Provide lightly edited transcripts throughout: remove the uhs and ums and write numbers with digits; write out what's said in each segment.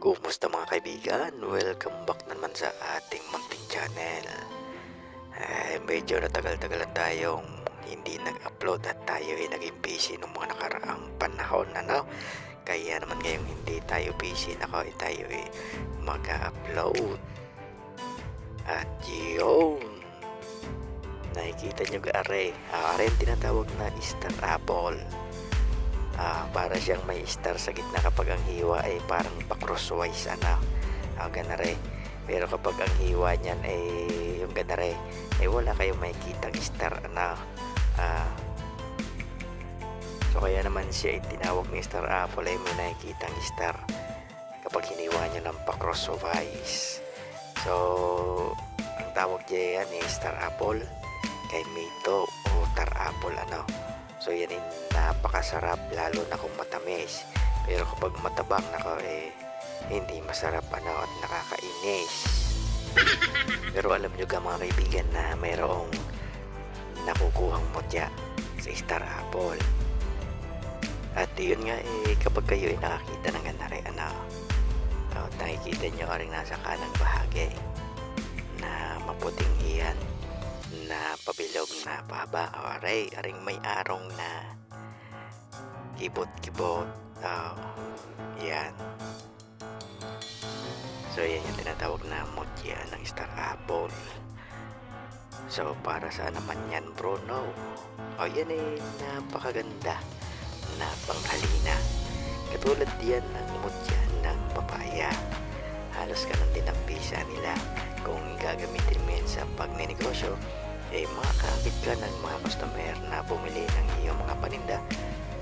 Kumusta mga kaibigan? Welcome back naman sa ating munting channel. Medyo natagal-tagalan tayong hindi nag-upload at tayo ay naging busy nung mga nakaraang panahon, ano? Kaya naman ngayong hindi tayo busy, tayo ay mag-upload. At yun, nakikita nyo are yung tinatawag na star apple. Para siyang may star sa gitna kapag ang hiwa ay parang pa-crosswise, ganare. Pero kapag ang hiwa niyan ay yung ganare, ay wala kayong makikitang star, so kaya naman siya ay tinawag ni star apple, ay may nakikitang star kapag hiniwa niya ng pa-crosswise. So ang tawag niya yan ay star apple, kay Mito o tar apple, So yan ay napakasarap lalo na kung matamis. Pero kapag matabang hindi masarap, at nakakainis. Pero alam nyo ka mga kaibigan na mayroong nakukuhang mutya sa star apple. At yun nga kapag kayo ay nakakita ng ganare, nakikita nyo rin nasa kanang bahagi na maputing iyan na pabilog na paba, aring may arong na kibot-kibot. Yan. So yan yung tinatawag na mutya ng star apple. So para saan naman yan, bro? No. Yan napakaganda na panghalina. Katulad yan ng mutya ng papaya. Halos ganun din ang bisa nila. Kung gagamitin mo yan sa pagnenegosyo, makakakit ka ng mga customer na bumili ng iyong mga paninda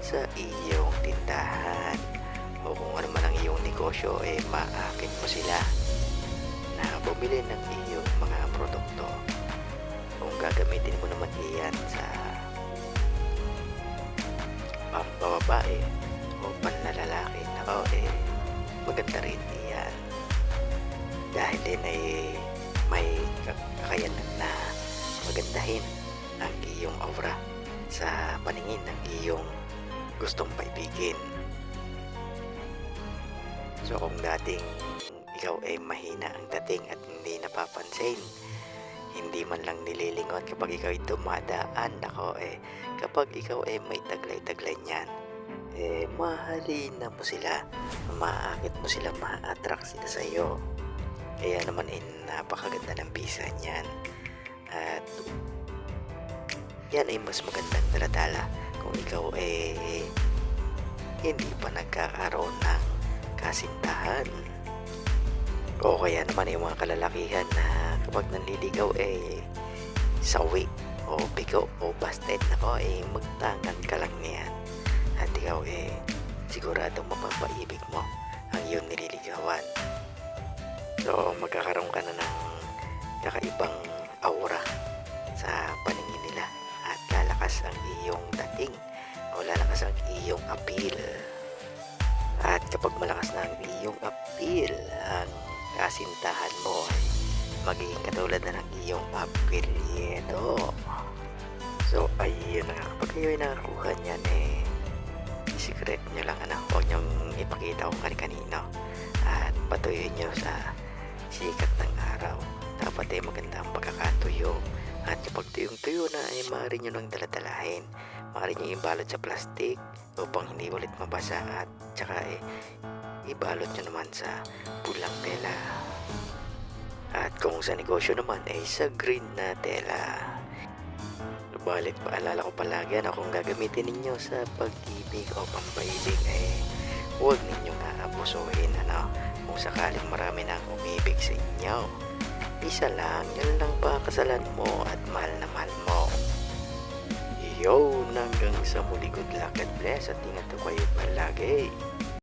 sa iyong tindahan. O kung ano man ang iyong negosyo, maakit mo sila na bumili ng iyong mga produkto. Kung gagamitin mo naman iyan sa pambababae o panlalalaki, maganda rin iyan. Dahil din ay may kakayanan na magandahin ang iyong aura sa paningin ng iyong gustong paibigin. So kung dating ikaw ay mahina ang dating at hindi napapansin, hindi man lang nililingon kapag ikaw ay dumadaan, kapag ikaw ay may taglay-taglay niyan, mahalina mo sila, maakit mo sila, ma-attract sila sa iyo. Kaya naman napakaganda ng bisa niyan. At yan ay mas magandang daladala kung ikaw hindi pa nagkakaroon ng kasintahan. O kaya naman yung mga kalalakihan na kapag nanliligaw sawi o bigo o busted, magtangan ka lang niyan. At ikaw siguradong mapapaibig mo ang iyong nililigawan. So magkakaroon ka na ng kakaibang aura sa paningin nila at lalakas ang iyong dating o lalakas ang iyong appeal. At kapag malakas na ang iyong appeal, ang kasintahan mo ay magiging katulad na ng iyong apelyido. So ayun na, kapag kayo ay nakakuha niyan, secret nyo lang, huwag nyong ipakita kung kanino at patuloy nyo sa sikat ng araw. Dapat maganda ang pagkakatuyo. At kapag tuyong-tuyo na, maaari nyo nang daladalahin. Maaari nyo ibalot sa plastic upang hindi ulit mabasa, at saka ibalot nyo naman sa pulang tela. At kung sa negosyo naman sa green na tela. Subalit paalala ko palagi na kung gagamitin ninyo sa pag-ibig o pampaibig, huwag ninyong aabusuhin, kung sakaling marami nang umibig sa inyo, isa lang, yan lang pakasalan mo at mahal na mahal mo. Hanggang sa muli, good luck and bless, at ingat kayo palagi.